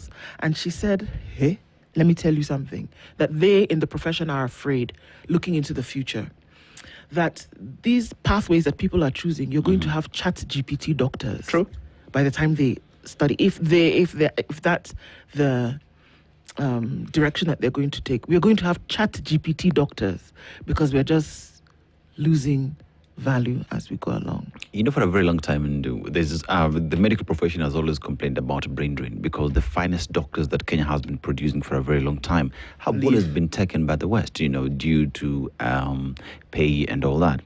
us. And she said, hey, let me tell you something, that they in the profession are afraid, looking into the future, that these pathways that people are choosing, you're going to have chat GPT doctors. True. By the time they study, if that's the direction that they're going to take, we're going to have chat GPT doctors because we're just losing value as we go along. You know, for a very long time, there's this, the medical profession has always complained about brain drain because the finest doctors that Kenya has been producing for a very long time have always been taken by the West, you know, due to pay and all that.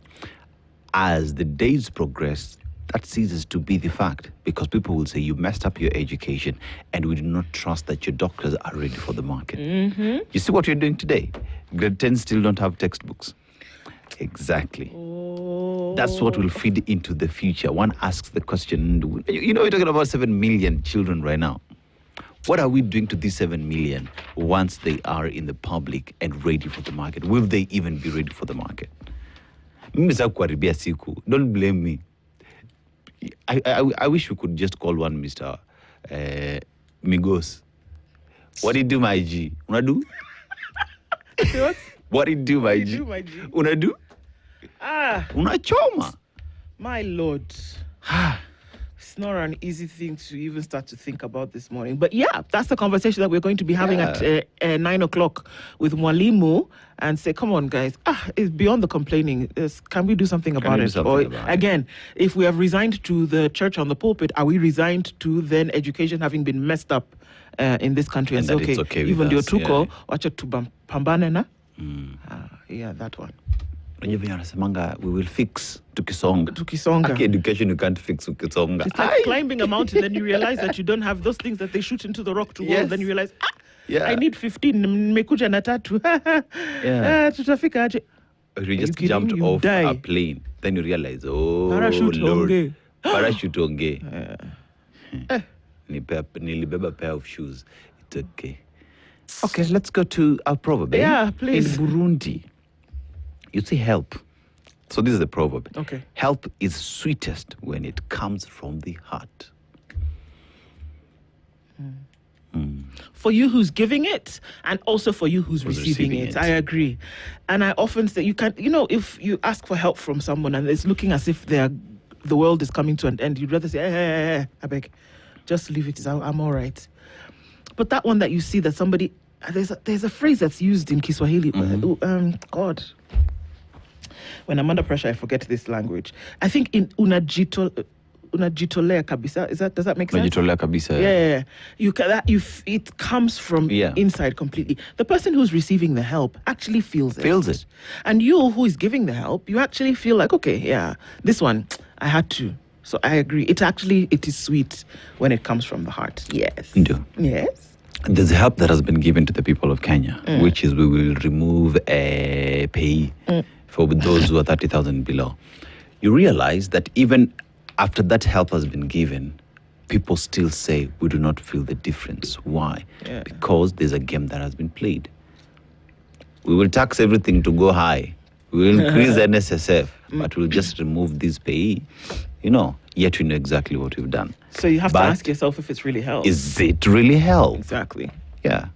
As the days progress, that ceases to be the fact because people will say you messed up your education and we do not trust that your doctors are ready for the market. You see what you're doing today? Grade 10 still don't have textbooks. Exactly. That's what will feed into the future. One asks the question, you know, we're talking about 7 million children right now. What are we doing to these 7 million once they are in the public and ready for the market? Will they even be ready for the market? Don't blame me. I wish we could just call one Mr. Migos. What do you do, my G? Unadu? What? What do you do, my G? Unadu? Unachoma. My Lord. It's not an easy thing to even start to think about this morning. But yeah, that's the conversation that we're going to be having at 9 o'clock with Mwalimu and say, come on, guys, it's beyond the complaining. Can we do something about it? Again, if we have resigned to the church on the pulpit, are we resigned to then education having been messed up in this country? And say, okay even the Otuko, wacha tupambane na? Yeah, that one. We will fix tukisonga. Education you can't fix tukisonga. It's like climbing a mountain, then you realize that you don't have those things that they shoot into the rock to wall. Then you realize, I need 15. Nimekuja na tatu. Tutafika aje? You just jumped off a plane. Then you realize, Parachute Lord. onge. Parachute onge. Nilibeba pair of shoes. It's okay. Okay, let's go to our proverb. Yeah, please. In Burundi, you see help. So this is the proverb. Okay. Help is sweetest when it comes from the heart. For you who's giving it, and also for you who's receiving it. I agree. And I often say, you can, if you ask for help from someone and it's looking as if the world is coming to an end, you'd rather say, hey, I beg, just leave it. I'm all right. But that one that you see that somebody, there's a phrase that's used in Kiswahili. God. When I'm under pressure, I forget this language. I think in unajitolea kabisa. Does that make sense? Unajitolea kabisa. Yeah. It comes from inside completely. The person who's receiving the help actually feels it. And you who is giving the help, you actually feel like, okay, yeah, this one, I had to. So I agree. It is sweet when it comes from the heart. Yes. Yes. There's help that has been given to the people of Kenya, which is we will remove a pay for those who are 30,000 below. You realize that even after that help has been given, people still say we do not feel the difference. Why? Yeah. Because there's a game that has been played. We will tax everything to go high. We will increase NSSF, but we'll just remove this pay. Yet we know exactly what we've done. So you have to ask yourself if it's really help. Is it really help? Exactly. Yeah.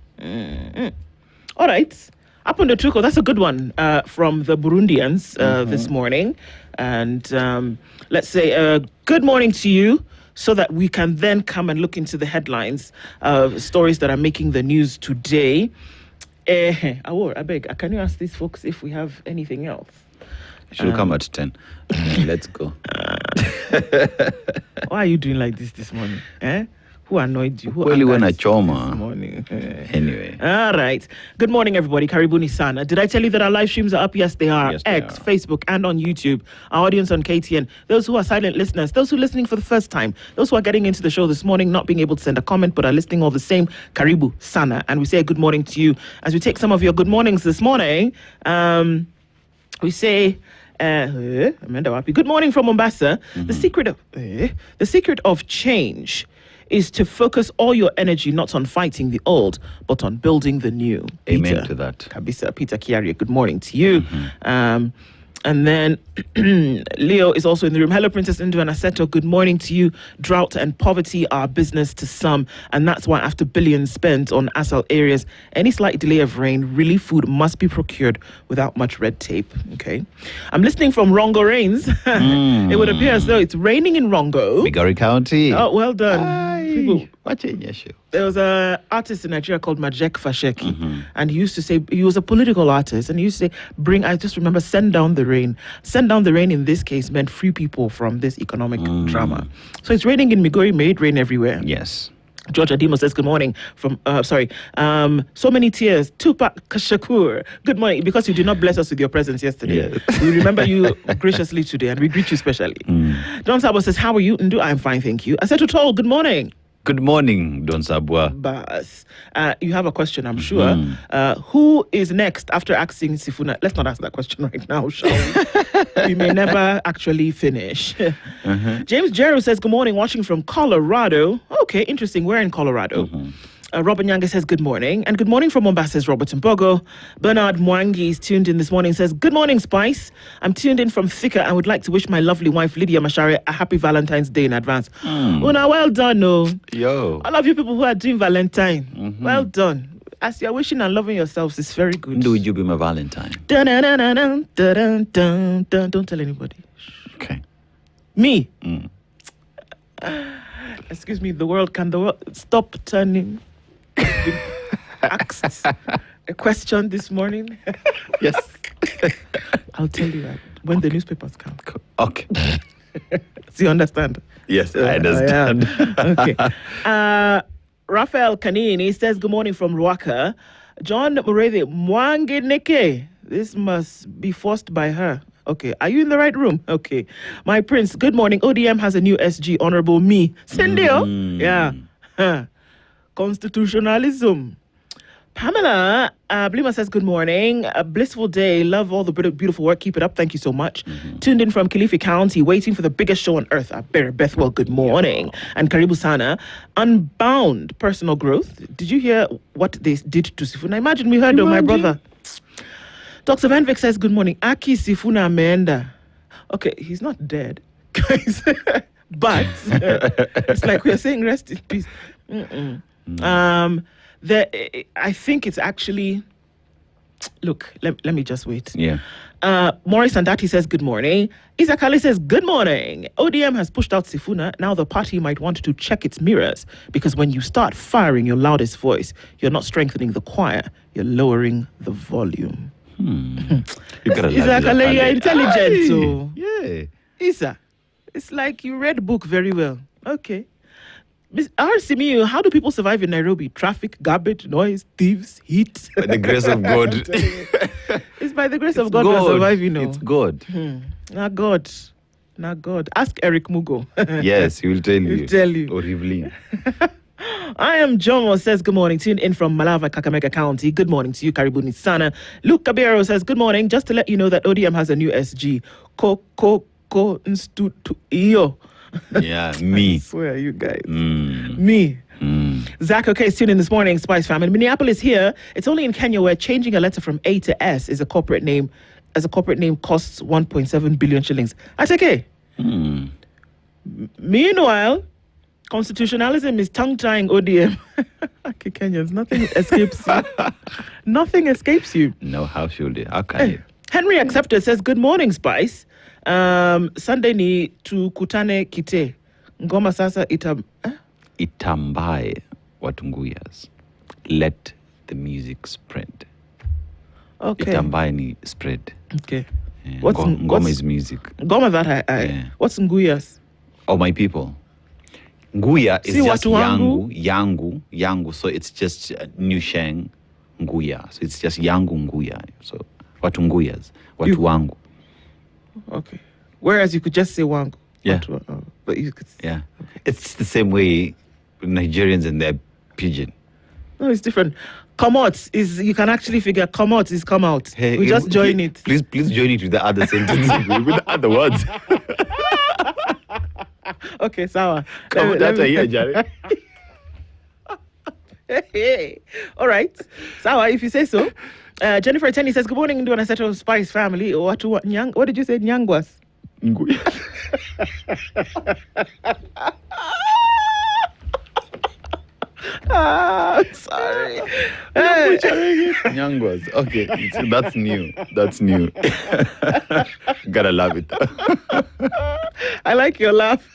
All right. Up on the Tuko, that's a good one from the Burundians this morning. And let's say good morning to you so that we can then come and look into the headlines of stories that are making the news today. I beg, can you ask these folks if we have anything else? She'll come at 10. Let's go. Why are you doing like this morning? Who annoyed you? Well, you want a choma this morning? Anyway. All right. Good morning, everybody. Karibuni sana. Did I tell you that our live streams are up? Yes, they are. Yes, X, Facebook, and on YouTube. Our audience on KTN. Those who are silent listeners. Those who are listening for the first time. Those who are getting into the show this morning, not being able to send a comment, but are listening all the same. Karibu sana. And we say good morning to you. As we take some of your good mornings this morning, we say... good morning from Mombasa. The secret of change is to focus all your energy not on fighting the old, but on building the new. Amen to that. Kabisa, Peter Kiaria, good morning to you. And then Leo is also in the room. Hello, Princess Indu and Aseto. Good morning to you. Drought and poverty are business to some. And that's why after billions spent on ASAL areas, any slight delay of rain, relief food must be procured without much red tape. Okay. I'm listening from Rongo Rains. It would appear as though it's raining in Rongo. Migori County. Oh, well done. People, watching your show. there was an artist in Nigeria called Majek Fasheki, and he used to say, he was a political artist, and he used to say, I just remember, send down the rain. Send down the rain in this case meant free people from this economic drama. So it's raining in Migori, may it rain everywhere. Yes. George Adimo says, good morning from, so many tears. Tupac Shakur, good morning, because you did not bless us with your presence yesterday. Yes. We remember you graciously today, and we greet you specially. John Sabo says, how are you? Ndu, I'm fine, thank you. I said to Toll, good morning. Good morning, Don Sabwa. Bas. You have a question, I'm sure. Who is next after asking Sifuna? Let's not ask that question right now, shall we? We may never actually finish. James Jero says, good morning, watching from Colorado. Okay, interesting. We're in Colorado. Robert Nyange says, good morning. And good morning from Mombasa, says Robert Mbogo. Bernard Mwangi is tuned in this morning, says, good morning, Spice. I'm tuned in from Thika and would like to wish my lovely wife, Lydia Mashare, a happy Valentine's Day in advance. Una, well done, no. Yo. All of you people who are doing Valentine, well done. As you're wishing and loving yourselves, it's very good. Do you be my Valentine? Dun, dun, dun, dun, dun, dun, dun, dun. Don't tell anybody. Okay. Me? Excuse me, the world stop turning? Asked a question this morning. Yes. I'll tell you that when the newspapers come. Okay. So you understand? Yes, I understand. Okay. Raphael Kanini says, good morning from Ruaka. John Murede, Mwange Neke. This must be forced by her. Okay. Are you in the right room? Okay. My prince, good morning. ODM has a new SG, Honorable Me. Cindy-o? Yeah. Constitutionalism. Pamela Blima says, good morning. A blissful day. Love all the beautiful work. Keep it up. Thank you so much. Tuned in from Kilifi County, waiting for the biggest show on earth. Bethwell, good morning. And Karibu Sana. Unbound personal growth. Did you hear what they did to Sifuna? Imagine we heard of my brother. Dr. Van Vick says, good morning. Aki Sifuna Amanda. Okay, he's not dead, guys. But it's like we're saying rest in peace. I think it's actually, look, let me just wait. Yeah. Maurice Andati says, good morning. Isakali says, good morning. ODM has pushed out Sifuna. Now the party might want to check its mirrors, because when you start firing your loudest voice, you're not strengthening the choir, you're lowering the volume. Isakali, you're intelligent. So. Yeah. Isa, it's like you read book very well. Okay. RCMU, how do people survive in Nairobi? Traffic, garbage, noise, thieves, heat. By the grace of God. It's by the grace of God we survive, you know. It's God. Not God. Not God. Ask Eric Mugo. Yes, he will tell you. He'll tell you. Or Evelyn. I am Jomo says, good morning. Tuned in from Malava, Kakamega County. Good morning to you, Karibuni Sana. Luke Cabero says, good morning. Just to let you know that ODM has a new SG. Iyo. Yeah, me. I swear, you guys. Me. Zach, okay, tuned in this morning, Spice Family. Minneapolis here. It's only in Kenya where changing a letter from A to S is a corporate name. As a corporate name costs 1.7 billion shillings. That's okay. Meanwhile, constitutionalism is tongue-tying ODM. Okay, Kenyans, nothing escapes you. Nothing escapes you. No, how should it? How can it? Henry Accepted says, good morning, Spice. Sunday ni tukutane kite. Ngoma sasa Itambae watunguyas. Let the music spread. Okay. Itambae ni spread. Okay. Yeah. What's Ngoma is music. Ngoma that Yeah. What's Nguyas? Oh, my people. Nguya is Si just watu wangu. yangu. So it's just new sheng nguya. So it's just yangu nguya. So watu nguyas, watu wangu. Okay. Whereas you could just say wangu. Yeah. But you could. Yeah. Okay. It's the same way Nigerians and their pidgin. No, it's different. Come out is, you can actually figure come out is come out. Hey, we just join it. Please join it with the other sentence, with the other words. Okay, sawa. Come on, that's a year, Jerry. All right. Sawa, if you say so. Jennifer Tenny says, good morning, Ndwana Seto Spice family. Or what did you say? Nyangwas? Sorry. Nyangwas. Okay, that's new. That's new. Gotta love it. I like your laugh.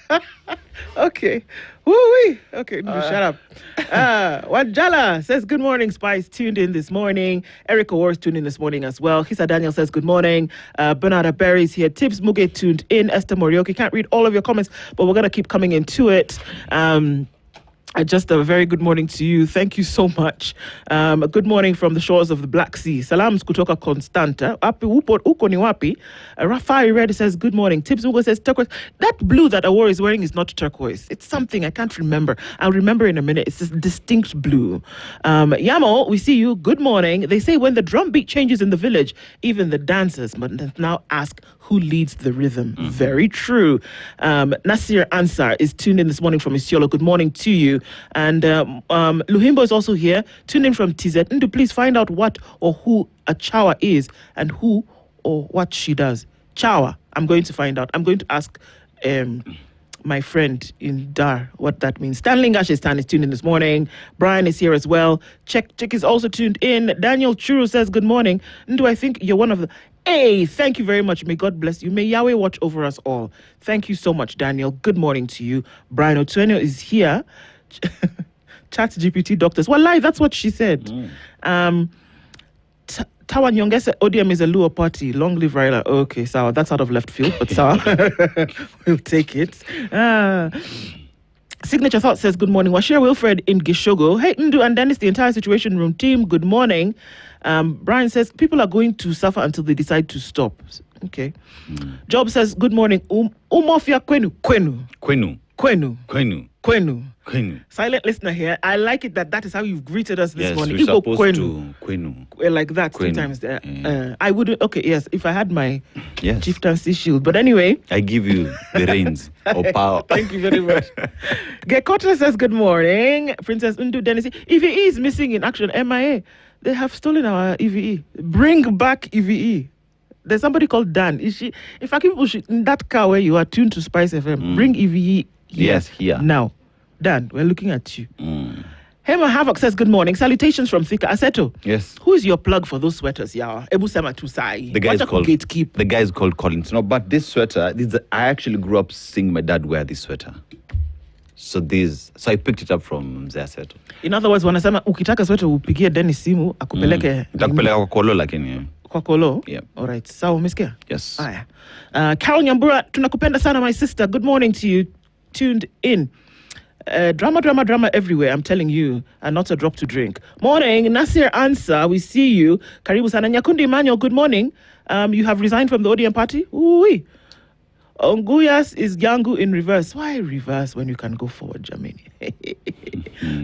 Okay. Woo-wee. Okay, shut up. Wajala says, good morning, Spice. Tuned in this morning. Erica Wars tuned in this morning as well. Hisa Daniel says, good morning. Bernarda Berry's here. Tips Muge tuned in. Esther Morioki. Can't read all of your comments, but we're going to keep coming into it. Just a very good morning to you. Thank you so much. A good morning from the shores of the Black Sea. Salams kutoka Constanta. Api uko ni wapi? Rafael Red says, good morning. Tips Ugo says, turquoise. That blue that Awori is wearing is not turquoise. It's something I can't remember. I'll remember in a minute. It's this distinct blue. Yamo, we see you. Good morning. They say when the drum beat changes in the village, even the dancers must now ask who leads the rhythm. Very true. Nasir Ansar is tuned in this morning from Isiolo. Good morning to you. And Luhimbo is also here, tuned in from TZ. Ndu, please find out what or who a chawa is and who or what she does. Chawa, I'm going to find out. I'm going to ask my friend in Dar what that means. Stanley Ngashistan is tuned in this morning. Brian is here as well. Check is also tuned in. Daniel Churu says, good morning. Ndu, I think you're one of the... Hey, thank you very much. May God bless you. May Yahweh watch over us all. Thank you so much, Daniel. Good morning to you. Brian Otueno is here. Chat GPT doctors. Well, that's what she said. Tawan Yongese ODM is a Luo party. Long live Raila. Okay, so that's out of left field, but so we'll take it. Signature Thought says, good morning. Washira Wilfred in Gishogo. Hey, Ndu and Dennis, the entire Situation Room team, good morning. Brian says, people are going to suffer until they decide to stop. Okay. Job says, good morning. Umofia kwenu. Silent listener here. I like it that is how you've greeted us this morning. We're supposed to kwenu. Like that kwenu. Sometimes there. I wouldn't. Okay, yes. If I had my chieftaincy shield, but anyway, I give you the reins of power. Thank you very much. Gekota says good morning. Princess Undu Dennis. EVE is missing in action. MIA. They have stolen our EVE. Bring back EVE. There's somebody called Dan. Is she? If I keep pushing in that car where you are tuned to Spice FM, bring EVE. Yes, here. Now, Dan, we're looking at you. Hema Havoc says, good morning. Salutations from Thika. Aseto. Yes. Who is your plug for those sweaters, Yawa? Ebusema Tusai. The guy is called Gatekeep. The guy is called Collins. No, but this sweater, I actually grew up seeing my dad wear this sweater. So I picked it up from Aseto. In other words, wanasema ukitaka sweater upigie Dennis simu akupeleke. Nitakupeleka kwa kolo lakini. Kwa kolo? Yeah. All right. Sawa, umesikia? Yes. Aya. Carol Nyambura, tunakupenda sana, my sister. Good morning to you. Tuned in. Drama everywhere, I'm telling you, and not a drop to drink. Morning, Nasir Ansar, we see you. Karibu sana. Nyakundi Emmanuel, good morning. You have resigned from the ODM party? Ooh-wee. Onguyas is Yangu in reverse. Why reverse when you can go forward, Jamini?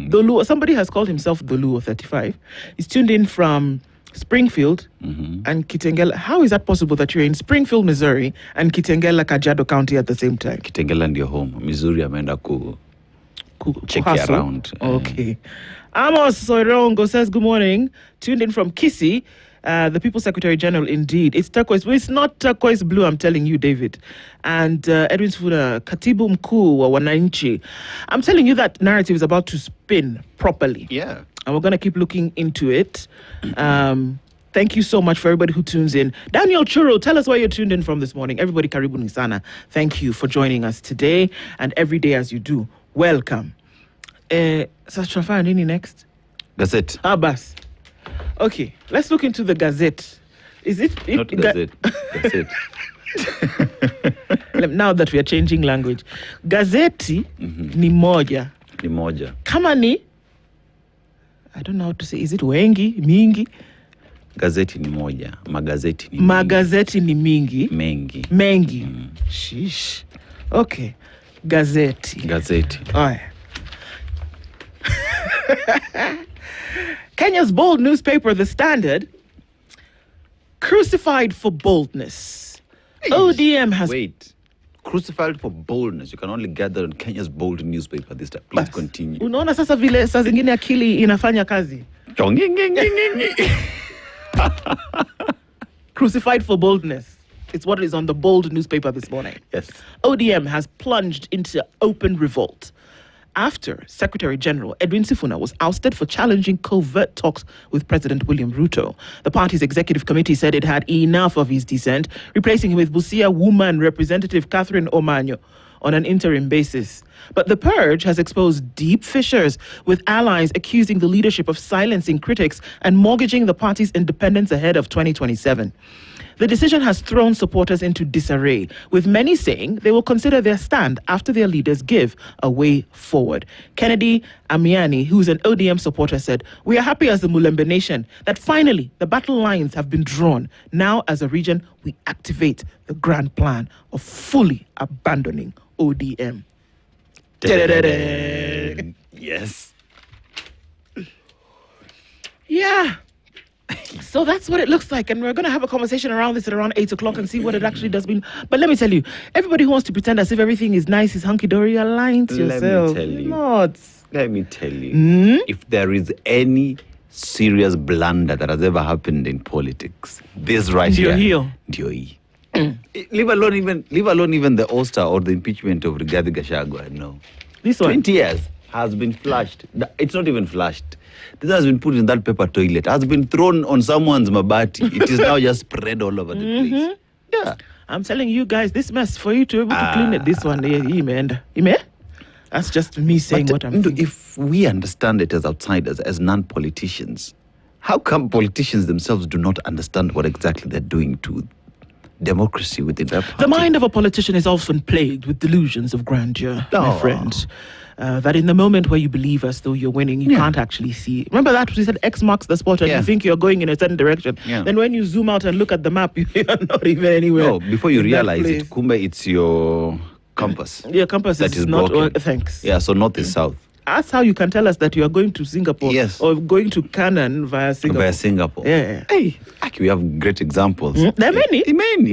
Dolu, somebody has called himself Dolu 35. He's tuned in from Springfield and Kitengela. How is that possible that you're in Springfield, Missouri and Kitengela, Kajiado County at the same time? Kitengela ndio home. Missouri ameenda check around. Okay. Amos Soirongo says, good morning. Tuned in from Kisi. The People's Secretary General, indeed. It's turquoise. Well, it's not turquoise blue, I'm telling you, David. And Edwin Sifuna, Katibu Mkuu wa Wananchi. I'm telling you that narrative is about to spin properly. Yeah. And we're going to keep looking into it. Thank you so much for everybody who tunes in. Daniel Churro, tell us where you're tuned in from this morning. Everybody, Karibu Nisana. Thank you for joining us today and every day as you do. Welcome. Satrafa nini next? Gazette. Bas. Okay, let's look into the Gazette. Is it? Not Gazette. Gazette. Now that we are changing language. Gazeti ni moja. Ni moja. Kama ni, I don't know how to say, is it wengi, mingi? Gazeti ni moja. Magazeti ni Magazeti ni mingi. Mengi. Sheesh. Okay. Gazeti. All right. Kenya's bold newspaper, The Standard, crucified for boldness. ODM has... Wait. Crucified for boldness. You can only get that on Kenya's bold newspaper this time. Please continue. Unaona sasa vile saa zingine akili inafanya kazi. Crucified for boldness. It's what is on the bold newspaper this morning. Yes. ODM has plunged into open revolt after Secretary General Edwin Sifuna was ousted for challenging covert talks with President William Ruto. The party's executive committee said it had enough of his dissent, replacing him with Busia woman Representative Catherine Omanyo on an interim basis. But the purge has exposed deep fissures, with allies accusing the leadership of silencing critics and mortgaging the party's independence ahead of 2027. The decision has thrown supporters into disarray, with many saying they will consider their stand after their leaders give a way forward. Kennedy Amiani, who's an ODM supporter, said, "We are happy as the Mulembe nation that finally the battle lines have been drawn. Now, as a region, we activate the grand plan of fully abandoning ODM." Yes. Yeah. So that's what it looks like, and we're going to have a conversation around this at around 8 o'clock and see what it actually does mean. But let me tell you, everybody who wants to pretend as if everything is nice is hunky-dory, you're lying to yourself. Let me tell you, if there is any serious blunder that has ever happened in politics, this right here, leave alone even the ouster or the impeachment of Rigathi Gachagua. No, this one 20 years has been flushed. It's not even flushed. This has been put in that paper toilet, has been thrown on someone's mabati. It is now just spread all over the place. Yeah. I'm telling you guys, this mess, for you to be able to clean it, this one, that's just me saying what I'm thinking. If we understand it as outsiders, as non-politicians, how come politicians themselves do not understand what exactly they're doing to democracy within their party? The mind of a politician is often plagued with delusions of grandeur, my friend. That in the moment where you believe as though you're winning, you can't actually see. Remember that we said X marks the spot and you think you're going in a certain direction. Then when you zoom out and look at the map, you're not even anywhere. No, before you realize it, Kumbe, it's your compass. Your compass that is not broken. Thanks. Yeah, so north is south. That's how you can tell us that you are going to Singapore or going to Canaan via Singapore. Yeah. Hey, we have great examples. There are many.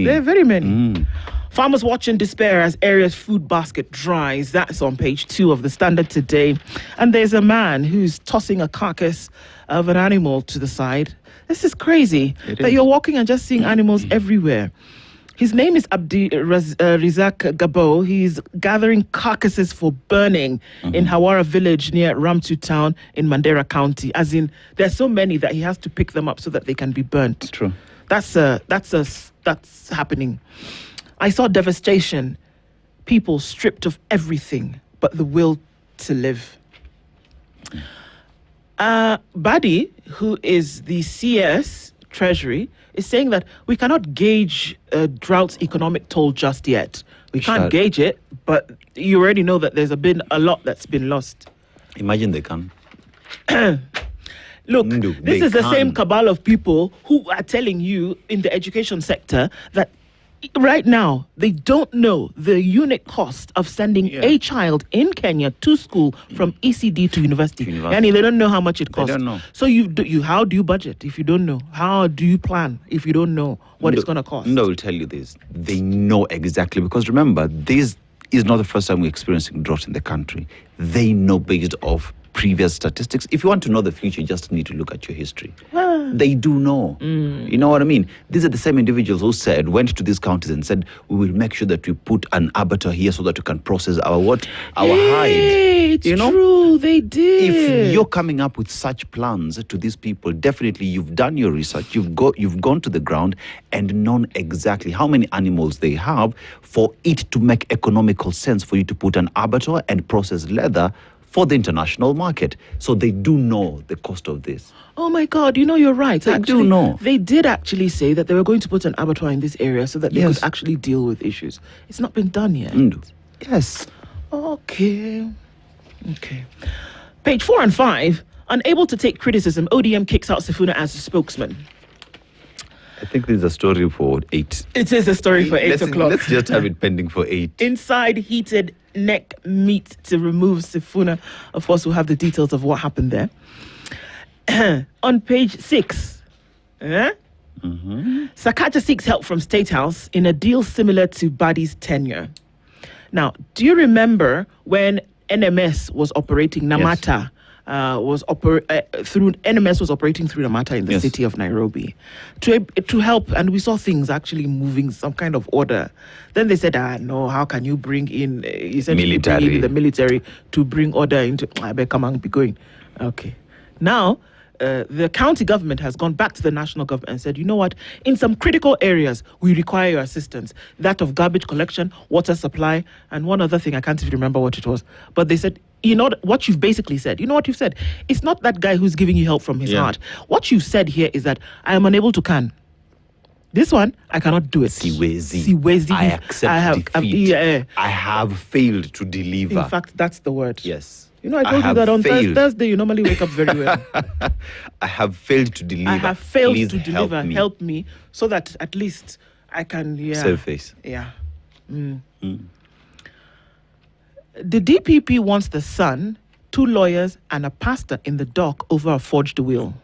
There are very many. Farmers watch in despair as area's food basket dries. That's on page 2 of the Standard today. And there's a man who's tossing a carcass of an animal to the side. This is crazy you're walking and just seeing animals everywhere. His name is Abdi Rizak Gabo. He's gathering carcasses for burning in Hawara village near Ramtu town in Mandera County. As in, there's so many that he has to pick them up so that they can be burnt. True. That's happening. I saw devastation, people stripped of everything but the will to live. Badi, who is the CS Treasury, is saying that we cannot gauge Drought's economic toll just yet. We can't gauge it, but you already know that there's been a lot that's been lost. Imagine they can. Look, this is the same cabal of people who are telling you in the education sector that right now, they don't know the unit cost of sending a child in Kenya to school from ECD to university. And they don't know how much it costs. They don't know. So how do you budget if you don't know? How do you plan if you don't know what it's going to cost? No, I'll tell you this. They know exactly. Because remember, this is not the first time we're experiencing drought in the country. They know based off previous statistics. If you want to know the future, you just need to look at your history. They do know. You know what I mean? These are the same individuals who went to these counties and said, we will make sure that we put an abattoir here so that we can process our hide. It's true, they did. If you're coming up with such plans to these people, definitely you've done your research, you've gone to the ground and known exactly how many animals they have for it to make economical sense for you to put an abattoir and process leather for the international market. So they do know the cost of this. Oh my God, you're right. They do know. They did actually say that they were going to put an abattoir in this area so that they could actually deal with issues. It's not been done yet. Yes. Okay. Page 4 and 5. Unable to take criticism, ODM kicks out Sifuna as a spokesman. I think this is a story for 8. It is a story for 8 o'clock. Let's just have it pending for 8. Inside heated neck meat to remove Sifuna. Of course, we'll have the details of what happened there. On page 6, Sakaja seeks help from State House in a deal similar to Badi's tenure. Now, do you remember when NMS was operating Namata? Through NMS was operating through Namata in the city of Nairobi to help, and we saw things actually moving some kind of order. Then they said, no, how can you bring in military, the military to bring order into? I better come and be going. Okay, now. The county government has gone back to the national government and said, you know what, in some critical areas, we require your assistance. That of garbage collection, water supply, and one other thing, I can't even remember what it was. But they said, you know what you've basically said? You know what you've said? It's not that guy who's giving you help from his heart. What you said here is that I am unable to can. This one, I cannot do it. Siwezi. I accept defeat. I have failed to deliver. In fact, that's the word. Yes. You know, I told you that on Thursday, you normally wake up very well. I have failed to deliver. I have failed Please to deliver. Help me so that at least I can, save face. Yeah. The DPP wants the son, 2 lawyers, and a pastor in the dock over a forged will.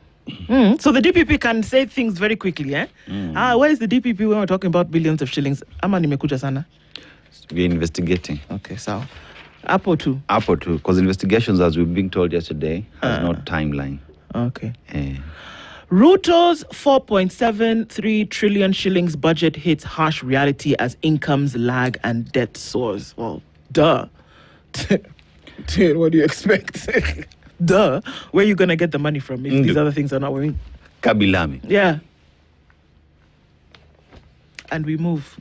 So the DPP can say things very quickly, eh? Where is the DPP when we're talking about billions of shillings? Ama nimekuja sana. We're investigating. Okay, so... Apple too, because investigations, as we've been told yesterday, has no timeline. Okay. Ruto's 4.73 trillion shillings budget hits harsh reality as incomes lag and debt soars. Well, duh. Dude, what do you expect? Duh. Where are you going to get the money from if these other things are not working? Kabilami. Yeah. And we move.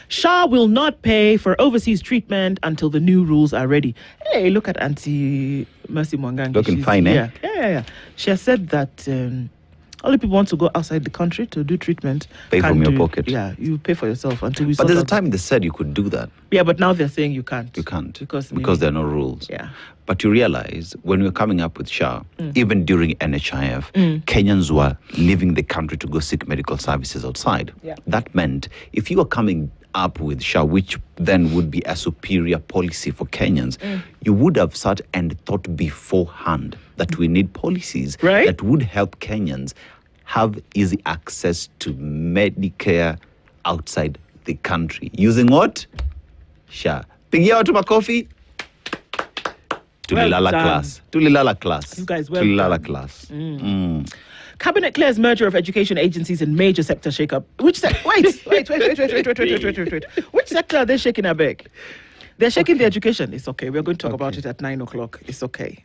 Shah will not pay for overseas treatment until the new rules are ready. Hey, look at Auntie Mercy Mwangangi. Looking fine, eh? Yeah. She has said that only people want to go outside the country to do treatment. Pay from your pocket. Yeah, you pay for yourself until we. But there's a time they said you could do that. Yeah, but now they're saying you can't. You can't because maybe, there are no rules. Yeah. But you realize when we were coming up with Shah, even during NHIF, Kenyans were leaving the country to go seek medical services outside. Yeah. That meant if you were coming up with Shah, which then would be a superior policy for Kenyans, you would have sat and thought beforehand that we need policies that would help Kenyans have easy access to Medicare outside the country. Using what? Shah. Pigia watu makofi. Tulilala class. You guys, well done. Class. Cabinet clears merger of education agencies in major sector shake-up. Which wait. Which sector are they shaking a bag? They're shaking the education. It's okay. We're going to talk about it at 9:00. It's okay.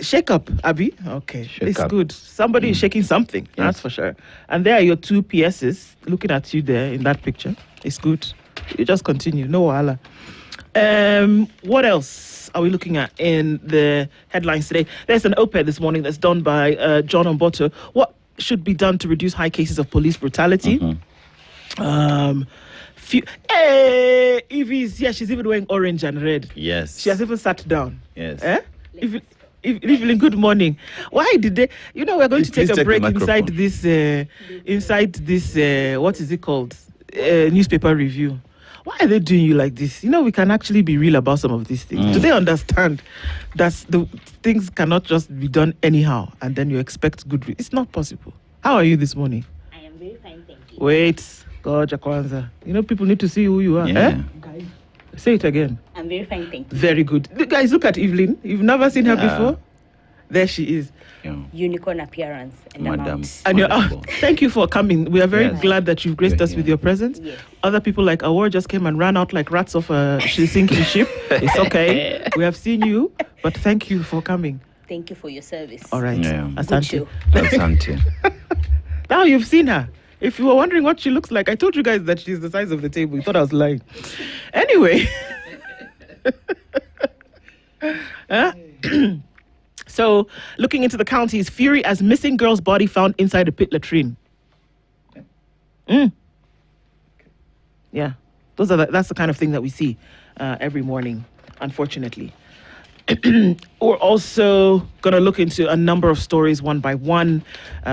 Shake up, Abby. Okay. It's good. Somebody is shaking something. Yes. That's for sure. And there are your 2 PSs looking at you there in that picture. It's good. You just continue. No wahala. What else are we looking at in the headlines today? There's an op-ed this morning that's done by John Omboto. What should be done to reduce high cases of police brutality? Evie's, she's even wearing orange and red. Yes. She has even sat down. Yes. Evelyn, good morning. Why did they? You know, we're going to take a break inside this, what is it called? Newspaper review. Why are they doing you like this? You know, we can actually be real about some of these things. Do they understand that the things cannot just be done anyhow and then you expect good? It's not possible. How are you this morning? I am very fine, thank you. Wait, Goja Kwanza. You know, people need to see who you are. Yeah. Guys, say it again. I'm very fine, thank you. Very good. Guys, look at Evelyn. You've never seen her before? There she is. Yeah. Unicorn appearance and Madam. amount. And thank you for coming. We are very glad that you've graced us with your presence. Yes. Other people like Awar just came and ran out like rats off a sinking ship. It's okay. We have seen you, but thank you for coming. Thank you for your service. All right. Yeah. Asante. Asante. Now you've seen her. If you were wondering what she looks like, I told you guys that she's the size of the table. You thought I was lying. Anyway. So, looking into the counties, fury as missing girl's body found inside a pit latrine. Yeah, that's the kind of thing that we see every morning, unfortunately. We're also going to look into a number of stories one by one.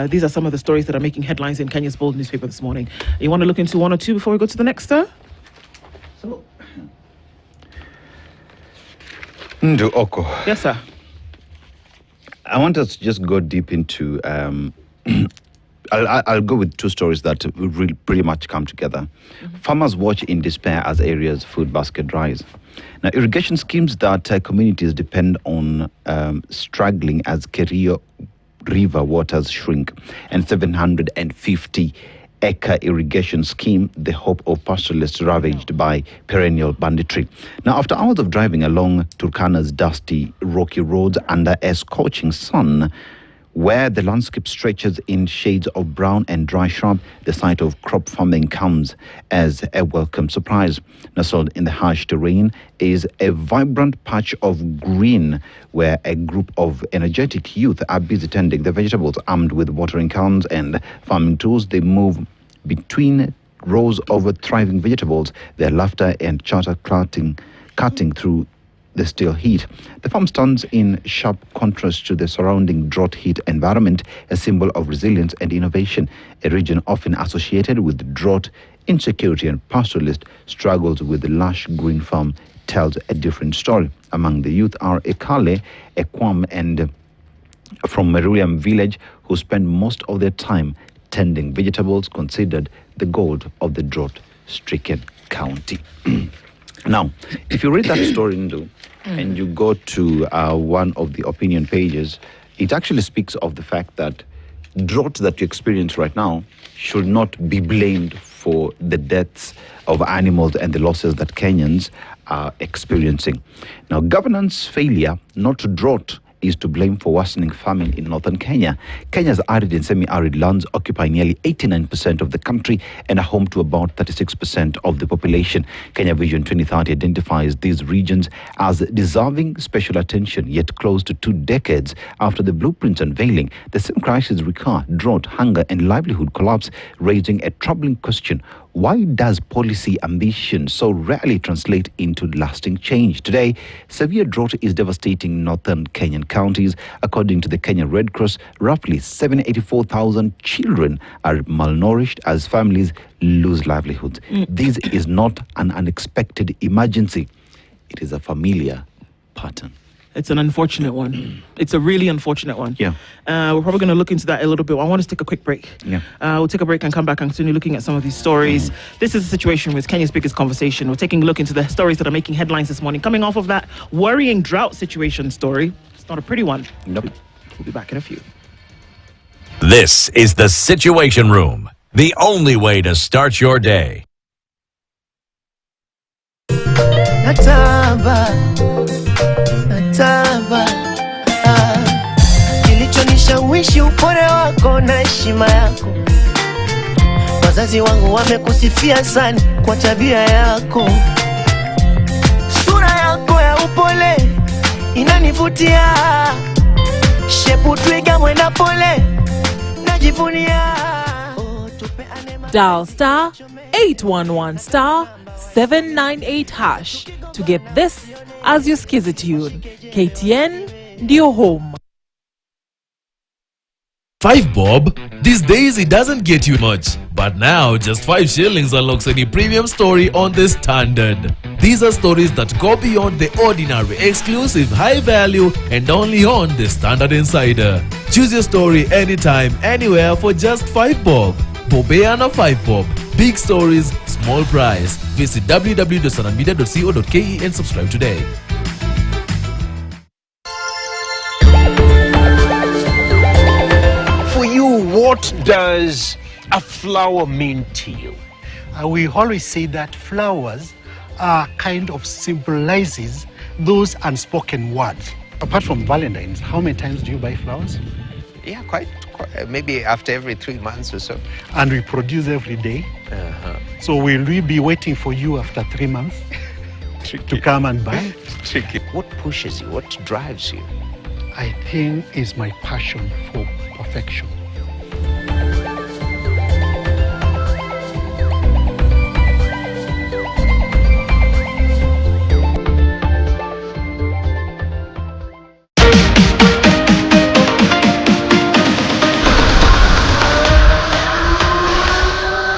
These are some of the stories that are making headlines in Kenya's Bold newspaper this morning. You want to look into one or two before we go to the next, sir? So, Ndu Oko. Yes, sir. I want us to just go deep into I'll go with two stories that will pretty much come together. Farmers watch in despair as areas' food basket rise. Now, irrigation schemes that communities depend on struggling as Kerio River waters shrink, and 750-acre irrigation scheme, the hope of pastoralists ravaged by perennial banditry. Now, after hours of driving along Turkana's dusty, rocky roads under a scorching sun, where the landscape stretches in shades of brown and dry shrub, the sight of crop farming comes as a welcome surprise. Nestled in the harsh terrain is a vibrant patch of green where a group of energetic youth are busy tending the vegetables. Armed with watering cans and farming tools, they move between rows of thriving vegetables, their laughter and chatter cutting through the still heat. The farm stands in sharp contrast to the surrounding drought heat environment, a symbol of resilience and innovation. A region often associated with drought, insecurity and pastoralist struggles with the lush green farm tells a different story. Among the youth are Ekale, Ekwam and from Meruliam village who spend most of their time tending vegetables considered the gold of the drought-stricken county. Now, if you read that story, Ndu, and you go to one of the opinion pages, it actually speaks of the fact that drought that you experience right now should not be blamed for the deaths of animals and the losses that Kenyans are experiencing. Now, governance failure, not drought, is to blame for worsening famine in northern Kenya. Kenya's arid and semi-arid lands occupy nearly 89% of the country and are home to about 36% of the population. Kenya Vision 2030 identifies these regions as deserving special attention, yet close to 2 decades after the blueprint's unveiling, the same crises recur: drought, hunger and livelihood collapse, raising a troubling question. Why does policy ambition so rarely translate into lasting change? Today, severe drought is devastating northern Kenyan counties. According to the Kenya Red Cross, roughly 784,000 children are malnourished as families lose livelihoods. This is not an unexpected emergency. It is a familiar pattern. It's an unfortunate one. It's a really unfortunate one. Yeah. We're probably going to look into that a little bit. I want us to take a quick break. Yeah. We'll take a break and come back and continue looking at some of these stories. This is the situation with Kenya's biggest conversation. We're taking a look into the stories that are making headlines this morning. Coming off of that worrying drought situation story. It's not a pretty one. Nope. We'll be back in a few. This is the Situation Room, the only way to start your day. Kilichonishawishi upole wako na heshima yako. Wazazi wangu wamekusifia sana kwa tabia yako. Sura yako ya upole inanivutia. Shepu twiga mwenda pole najivunia. Dial star 811 star 798 hash to get this as your skizzy tune. KTN, ndio home. 5 bob? These days it doesn't get you much, but now just 5 shillings unlocks any premium story on the Standard. These are stories that go beyond the ordinary, exclusive, high value and only on the Standard Insider. Choose your story anytime, anywhere for just 5 bob. Bobeana 5 bob. Big stories, small price. Visit www.standardmedia.co.ke and subscribe today. For you, what does a flower mean to you? We always say that flowers are kind of symbolizes those unspoken words. Apart from Valentine's, how many times do you buy flowers? Yeah, quite maybe after every 3 months or so. And we produce every day. So will we be waiting for you after 3 months to come and buy? Tricky. What pushes you? What drives you? I think it's my passion for perfection.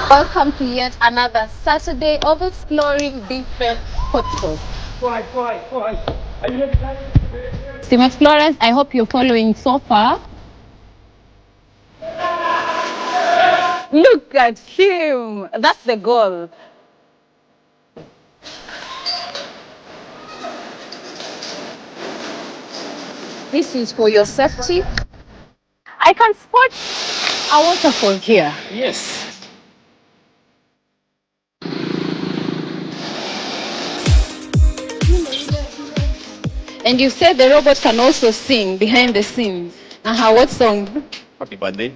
Welcome to yet another Saturday of exploring different hotspots. Team Explorers, I hope you're following so far. Look at him. That's the goal. This is for your safety. I can spot a waterfall here. Yes. And you said the robot can also sing behind the scenes. What song? Happy birthday.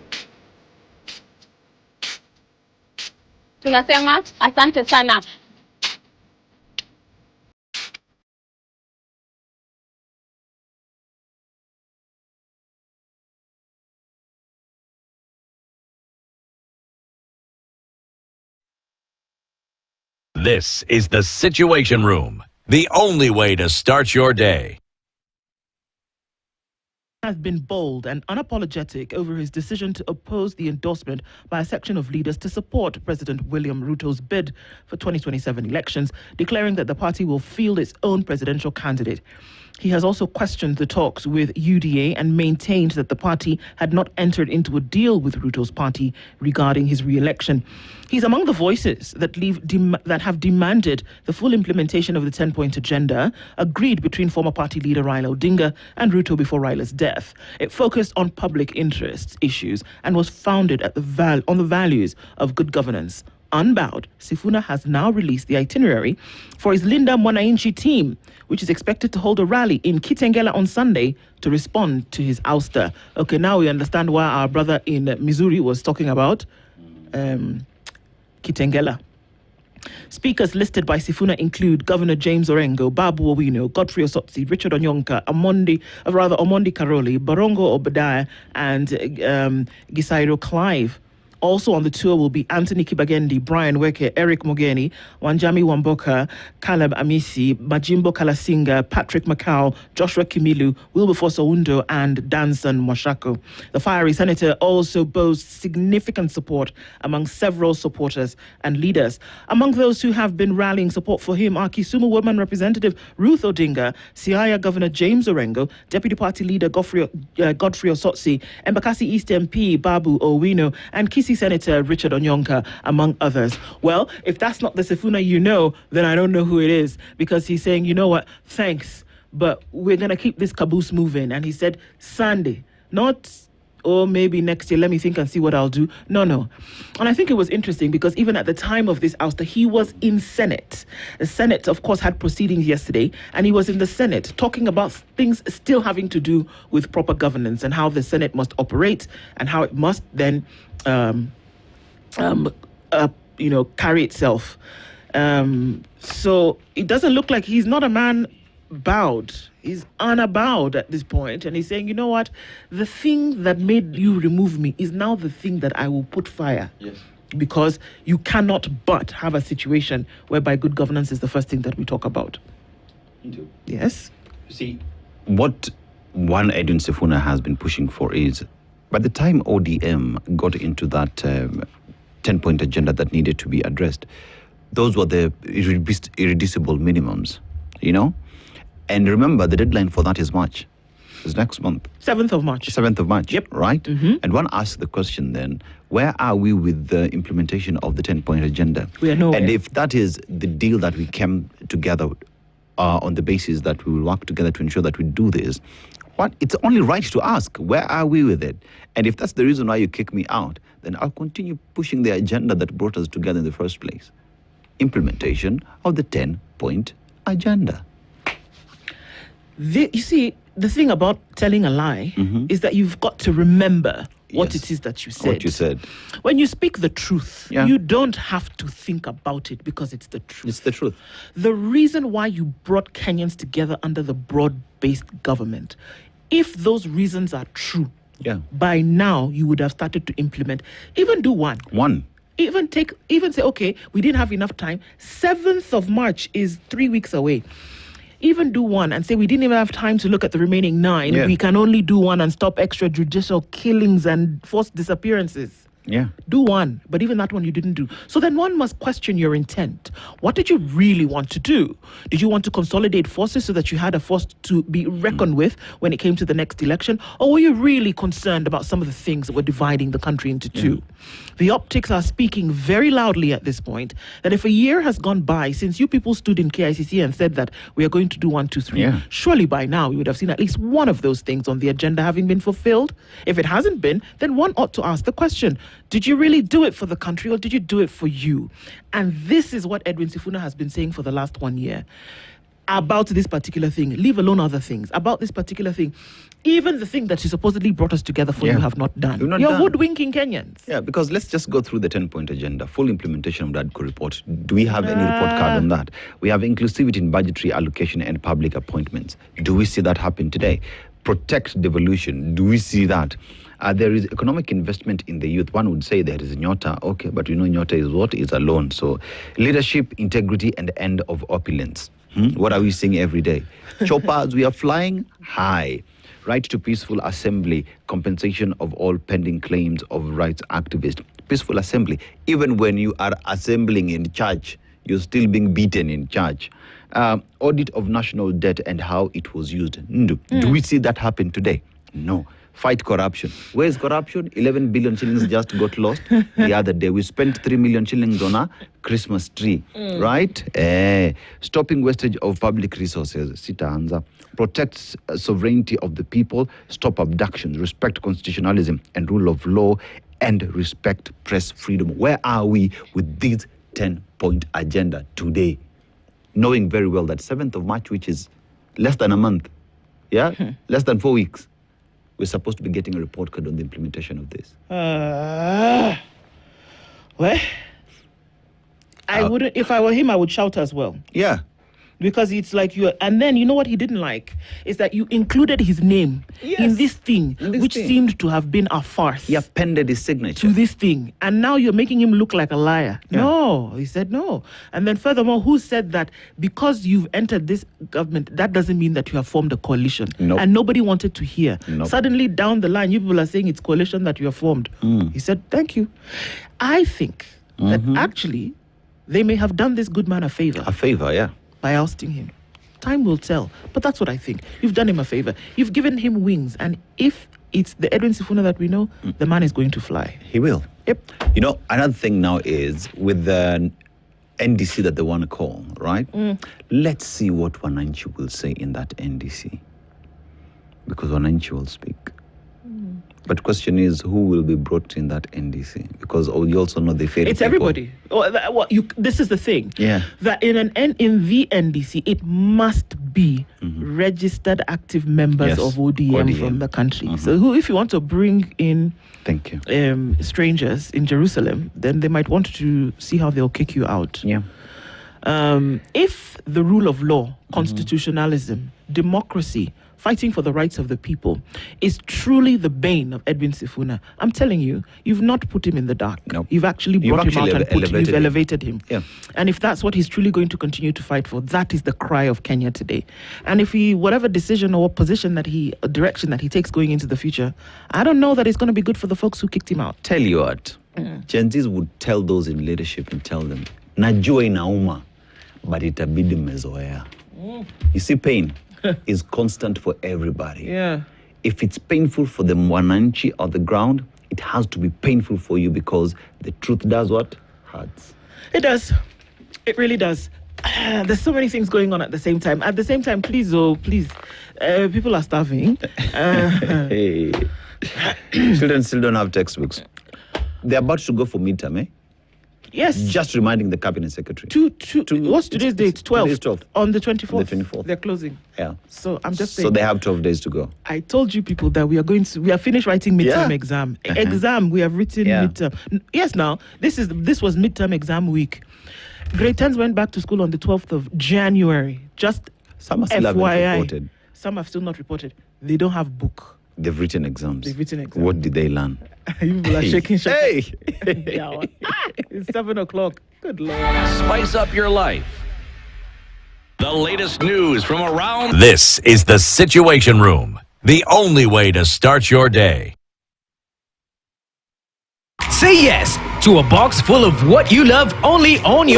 Tunasema asante sana. This is the Situation Room, the only way to start your day. Has been bold and unapologetic over his decision to oppose the endorsement by a section of leaders to support President William Ruto's bid for 2027 elections, declaring that the party will field its own presidential candidate. He has also questioned the talks with UDA and maintained that the party had not entered into a deal with Ruto's party regarding his re-election. He's among the voices that have demanded the full implementation of the 10-point agenda agreed between former party leader Raila Odinga and Ruto before Raila's death. It focused on public interest issues and was founded at on the values of good governance. Unbowed, Sifuna has now released the itinerary for his Linda Mwananchi team, which is expected to hold a rally in Kitengela on Sunday to respond to his ouster. Okay, now we understand why our brother in Missouri was talking about Kitengela. Speakers listed by Sifuna include Governor James Orengo, Babu Owino, Godfrey Osotsi, Richard Onyonka, Omondi Karoli, Barongo Obadiah, and Gisairo Clive. Also on the tour will be Anthony Kibagendi, Brian Weke, Eric Mogeni, Wanjami Wamboka, Caleb Amisi, Majimbo Kalasinga, Patrick Macau, Joshua Kimilu, Wilberforce Oundo, and Danson Mwashako. The fiery senator also boasts significant support among several supporters and leaders. Among those who have been rallying support for him are Kisumu Woman Representative Ruth Odinga, Siaya Governor James Orengo, Deputy Party Leader Godfrey Osotsi, Embakasi East MP Babu Owino, and Kisi Senator Richard Onyonka, among others. Well, if that's not the Sifuna you know, then I don't know who it is, because he's saying, you know what, thanks, but we're going to keep this caboose moving. And he said Sunday, not, or maybe next year, let me think and see what I'll do. No. And I think it was interesting because even at the time of this ouster, he was in Senate. The Senate, of course, had proceedings yesterday, and he was in the Senate talking about things still having to do with proper governance and how the Senate must operate and how it must then carry itself. So it doesn't look like he's not a man bowed. He's unabowed at this point, and he's saying, you know what, the thing that made you remove me is now the thing that I will put fire. Yes. Because you cannot but have a situation whereby good governance is the first thing that we talk about. Yes. You see, what one Edwin Sifuna has been pushing for is, by the time ODM got into that 10-point agenda that needed to be addressed, those were the irreducible minimums, you know? And remember, the deadline for that is March. It's next month. 7th of March. 7th of March, yep. Right? Mm-hmm. And one asks the question then, where are we with the implementation of the 10-point agenda? We are nowhere. And if that is the deal that we came together on the basis that we will work together to ensure that we do this, it's only right to ask, where are we with it? And if that's the reason why you kick me out, then I'll continue pushing the agenda that brought us together in the first place. Implementation of the 10-point agenda. You see, the thing about telling a lie is that you've got to remember what it is that you said. What you said. When you speak the truth, you don't have to think about it because it's the truth. It's the truth. The reason why you brought Kenyans together under the broad-based government, if those reasons are true, by now you would have started to implement. Even do one. Even say, okay, we didn't have enough time. 7th of March is 3 weeks away. Even do one and say we didn't even have time to look at the remaining 9. We can only do one and stop extrajudicial killings and forced disappearances. Yeah. Do one, but even that one you didn't do. So then one must question your intent. What did you really want to do? Did you want to consolidate forces so that you had a force to be reckoned with when it came to the next election? Or were you really concerned about some of the things that were dividing the country into two? The optics are speaking very loudly at this point that if a year has gone by since you people stood in KICC and said that we are going to do 1, 2, 3, surely by now we would have seen at least one of those things on the agenda having been fulfilled. If it hasn't been, then one ought to ask the question, did you really do it for the country or did you do it for you? And this is what Edwin Sifuna has been saying for the last 1 year about this particular thing, leave alone other things, about this particular thing. Even the thing that she supposedly brought us together for you have not done. You're hoodwinking Kenyans. Yeah, because let's just go through the 10-point agenda, full implementation of the ADCO report. Do we have any report card on that? We have inclusivity in budgetary allocation and public appointments. Do we see that happen today? Protect devolution. Do we see that? There is economic investment in the youth. One would say there is Nyota. Okay, but you know Nyota is what? Is a loan. So leadership, integrity, and end of opulence. What are we seeing every day? Choppers, we are flying high. Right to peaceful assembly, compensation of all pending claims of rights activists. Peaceful assembly. Even when you are assembling in church, you're still being beaten in church. Audit of national debt and how it was used. Do we see that happen today? No. Fight corruption. Where is corruption? 11 billion shillings just got lost the other day. We spent 3 million shillings on a Christmas tree, right? Stopping wastage of public resources. Sitaanza. Protect sovereignty of the people. Stop abductions. Respect constitutionalism and rule of law. And respect press freedom. Where are we with this 10-point agenda today? Knowing very well that 7th of March, which is less than a month, less than 4 weeks, we're supposed to be getting a report card on the implementation of this. Well, I wouldn't. If I were him, I would shout as well. Yeah. Because it's like you. And then you know what he didn't like is that you included his name in this thing, which seemed to have been a farce. He appended his signature to this thing, and now you're making him look like a liar. No, he said no. And then furthermore, who said that because you've entered this government, that doesn't mean that you have formed a coalition? And nobody wanted to hear. Suddenly down the line, you people are saying it's coalition that you have formed. He said, thank you. I think that actually they may have done this good man a favor. A favor, yeah. By ousting him. Time will tell. But that's what I think. You've done him a favor. You've given him wings. And if it's the Edwin Sifuna that we know, the man is going to fly. He will. Yep. You know, another thing now is with the NDC that they want to call, right? Let's see what Wananchi will say in that NDC. Because Wananchi will speak. But the question is, who will be brought in that NDC? Because you also know they fail. It's everybody. This is the thing. Yeah. That in the NDC, it must be registered active members of ODM from the country. So if you want to bring in strangers in Jerusalem, then they might want to see how they'll kick you out. Yeah. If the rule of law, constitutionalism, democracy, fighting for the rights of the people is truly the bane of Edwin Sifuna, I'm telling you, you've not put him in the dark. No. You've actually brought him out and you've elevated him. Yeah. And if that's what he's truly going to continue to fight for, that is the cry of Kenya today. And if he, whatever decision or position that direction that he takes going into the future, I don't know that it's going to be good for the folks who kicked him out. Tell you what, Gen Zs would tell those in leadership and tell them, najua inauma, but itabidi mezoea. You see, pain is constant for everybody. Yeah. If it's painful for the Wananchi on the ground, it has to be painful for you because the truth does what? Hurts. It does. It really does. There's so many things going on at the same time. At the same time, please, people are starving. Hey. Children still don't have textbooks. They're about to go for midterm, eh? Yes. Just reminding the cabinet secretary. What's today's date? 12th. Today's 12th. On the 24th. On the 24th. They're closing. Yeah. So I'm just saying. So they have 12 days to go. I told you people that we are finished writing midterm exam. Exam, we have written midterm. Yes, now, this was midterm exam week. Grade 10s went back to school on the 12th of January. Just some still haven't reported. Some have still not reported. They don't have book. They've written exams. They've written exams. What did they learn? You people are shaking. Hey! It's 7 o'clock. Good Lord. Spice up your life. The latest news from around. This is the Situation Room, the only way to start your day. Say yes to a box full of what you love only on your